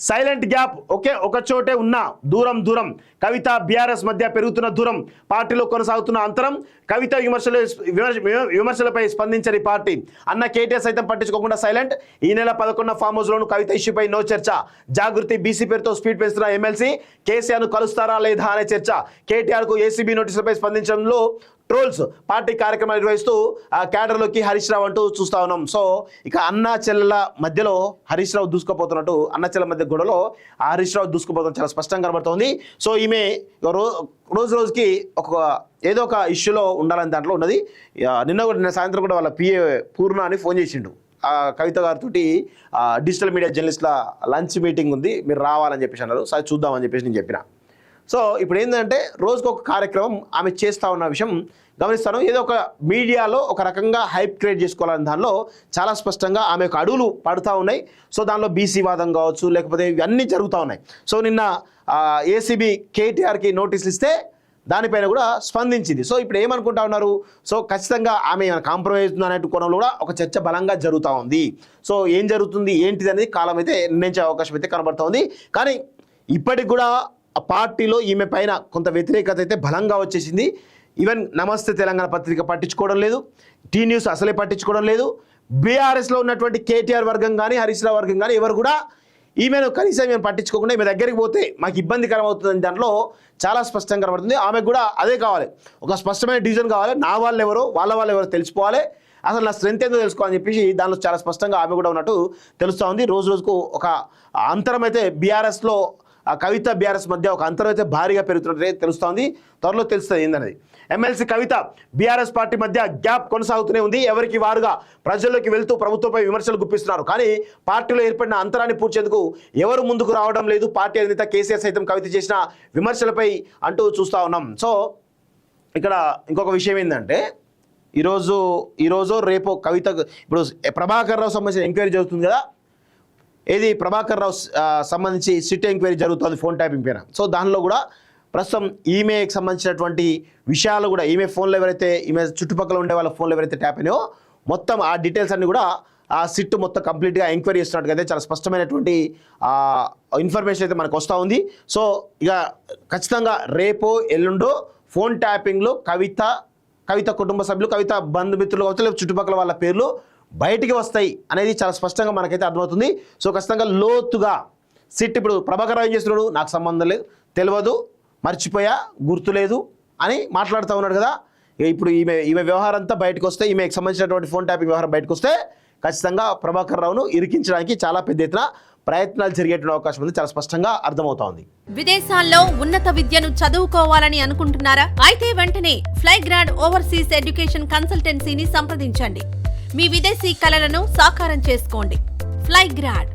Silent gap ఒక చోటే ఉన్న దూరం కవిత బీఆర్ఎస్ మధ్య పెరుగుతున్న దూరం, పార్టీలో కొనసాగుతున్న అంతరం, కవిత విమర్శలపై స్పందించని పార్టీ. అన్న కేటీఆర్ సైతం పట్టించుకోకుండా సైలెంట్. ఈ నెల 11 ఫామ్ హౌస్ లోను కవిత ఇష్యూపై నో చర్చ. జాగృతి బీసీ పేరుతో స్పీడ్ పెంచుతున్న ఎమ్మెల్సీ కేసీఆర్ ను కలుస్తారా లేదా అనే చర్చ. కేటీఆర్ కు ఏసీబీ నోటీసులపై స్పందించడంలో ట్రోల్స్. పార్టీ కార్యక్రమాలు నిర్వహిస్తూ ఆ క్యాడర్లోకి హరీష్ రావు అంటూ చూస్తా ఉన్నాం. సో ఇక అన్నా చెల్లెల మధ్యలో హరీష్ రావు దూసుకుపోతున్నట్టు, అన్న చెల్లెల మధ్య గొడవలో హరీష్ రావు దూసుకుపోతున్న చాలా స్పష్టంగా కనబడుతోంది. సో ఈమె రోజుకి ఏదో ఒక ఇష్యూలో ఉండాలని దాంట్లో ఉన్నది. నిన్న సాయంత్రం కూడా వాళ్ళ పిఏ పూర్ణ అని ఫోన్ చేసిండు కవిత గారితో. డిజిటల్ మీడియా జర్నలిస్ట్ల లంచ్ మీటింగ్ ఉంది, మీరు రావాలని చెప్పేసి అన్నారు. సరే చూద్దామని చెప్పేసి నేను చెప్పిన. సో ఇప్పుడు ఏంటంటే రోజుకు ఒక కార్యక్రమం ఆమె చేస్తూ ఉన్న విషయం గమనిస్తాను. ఏదో ఒక మీడియాలో ఒక రకంగా హైప్ క్రియేట్ చేసుకోవాలని దానిలో చాలా స్పష్టంగా ఆమె యొక్క అడుగులు పడుతూ ఉన్నాయి. సో దానిలో బీసీ వాదం కావచ్చు, లేకపోతే ఇవన్నీ జరుగుతూ ఉన్నాయి. సో నిన్న ఏసీబీ కేటీఆర్కి నోటీసులు ఇస్తే దానిపైన కూడా స్పందించింది. సో ఇప్పుడు ఏమనుకుంటా ఉన్నారు, సో ఖచ్చితంగా ఆమె కాంప్రమైజ్ అవుతుంది అనే కోణంలో కూడా ఒక చర్చ బలంగా జరుగుతూ ఉంది. సో ఏం జరుగుతుంది ఏంటిది అనేది కాలం అయితే నిర్ణయించే అవకాశం అయితే కనబడుతూ ఉంది. కానీ ఇప్పటికి కూడా ఆ పార్టీలో ఈమె పైన కొంత వ్యతిరేకత అయితే బలంగా వచ్చేసింది. ఈవెన్ నమస్తే తెలంగాణ పత్రిక పట్టించుకోవడం లేదు, టీ న్యూస్ అసలే పట్టించుకోవడం లేదు. బీఆర్ఎస్లో ఉన్నటువంటి కేటీఆర్ వర్గం కానీ హరీష్ రావు వర్గం కానీ ఎవరు కూడా ఈమెను కనీసం ఈమెను పట్టించుకోకుండా ఈమె దగ్గరికి పోతే మాకు ఇబ్బందికరం అవుతుందని దాంట్లో చాలా స్పష్టంగా కనబడుతుంది. ఆమెకు కూడా అదే కావాలి, ఒక స్పష్టమైన డిసిజన్ కావాలి. నా వాళ్ళు ఎవరో వాళ్ళ ఎవరో తెలిసిపోవాలి, అసలు నా స్ట్రెంత్ ఏందో తెలుసుకోవాలని చెప్పేసి దానిలో చాలా స్పష్టంగా ఆమె కూడా ఉన్నట్టు తెలుస్తూ ఉంది. రోజుకు ఒక అంతరం అయితే బీఆర్ఎస్లో కవిత బీఆర్ఎస్ మధ్య ఒక అంతరం అయితే భారీగా పెరుగుతున్నట్టు తెలుస్తోంది. త్వరలో తెలుస్తుంది ఏందనేది. ఎమ్మెల్సీ కవిత బీఆర్ఎస్ పార్టీ మధ్య గ్యాప్ కొనసాగుతూనే ఉంది. ఎవరికి వారుగా ప్రజల్లోకి వెళ్తూ ప్రభుత్వంపై విమర్శలు గుప్పిస్తున్నారు. కానీ పార్టీలో ఏర్పడిన అంతరాన్ని పూడ్చేందుకు ఎవరు ముందుకు రావడం లేదు. పార్టీ అధినేత కేసీఆర్ సైతం కవిత చేసిన విమర్శలపై అంటూ చూస్తూ ఉన్నాం. సో ఇక్కడ ఇంకొక విషయం ఏంటంటే ఈరోజు రేపు కవిత ఇప్పుడు ప్రభాకర్ రావు సంబంధించిన ఎంక్వైరీ జరుగుతుంది కదా, ఏది ప్రభాకర్ రావు సంబంధించి సిట్ ఎంక్వైరీ జరుగుతుంది ఫోన్ ట్యాపింగ్ పైన. సో దానిలో కూడా ప్రస్తుతం ఈమెకి సంబంధించినటువంటి విషయాలు కూడా ఈమె ఫోన్లో ఎవరైతే ఈమె చుట్టుపక్కల ఉండే వాళ్ళ ఫోన్లో ఎవరైతే ట్యాప్ అయినాయో మొత్తం ఆ డీటెయిల్స్ అన్నీ కూడా ఆ సిట్ మొత్తం కంప్లీట్గా ఎంక్వైరీ చేస్తున్నట్టుగా అయితే చాలా స్పష్టమైనటువంటి ఇన్ఫర్మేషన్ అయితే మనకు వస్తూ ఉంది. సో ఇక ఖచ్చితంగా రేపో ఎల్లుండో ఫోన్ ట్యాపింగ్లో కవిత కుటుంబ సభ్యులు, కవిత బంధుమిత్రులు కావచ్చు, లేకపోతే చుట్టుపక్కల వాళ్ళ పేర్లు బయటికి వస్తాయి అనేది చాలా స్పష్టంగా మనకైతే అర్థమవుతుంది. సో ఖచ్చితంగా లోతుగా సిట్ ఇప్పుడు ప్రభాకర్ రావు ఏం చేస్తున్నాడు, నాకు సంబంధం లేదు, తెలియదు, మర్చిపోయా, గుర్తులేదు అని మాట్లాడుతూ ఉన్నాడు కదా. ఇప్పుడు ఈమె వ్యవహారం అంతా బయటకు వస్తే, ఈమెకు సంబంధించినటువంటి ఫోన్ ట్యాపింగ్ వ్యవహారం బయటకు వస్తే ఖచ్చితంగా ప్రభాకర్ రావును ఇరికించడానికి చాలా పెద్ద ఎత్తున ప్రయత్నాలు జరిగేటువంటి అవకాశం ఉంది, చాలా స్పష్టంగా అర్థమవుతా ఉంది. విదేశాల్లో ఉన్నత విద్యను చదువుకోవాలని అనుకుంటున్నారా? అయితే వెంటనే ఫ్లైగ్రాడ్ ఓవర్సీస్ ఎడ్యుకేషన్ కన్సల్టెన్సీని సంప్రదించండి. మీ విదేశీ కలలను సాకారం చేసుకోండి. ఫ్లైగ్రాడ్.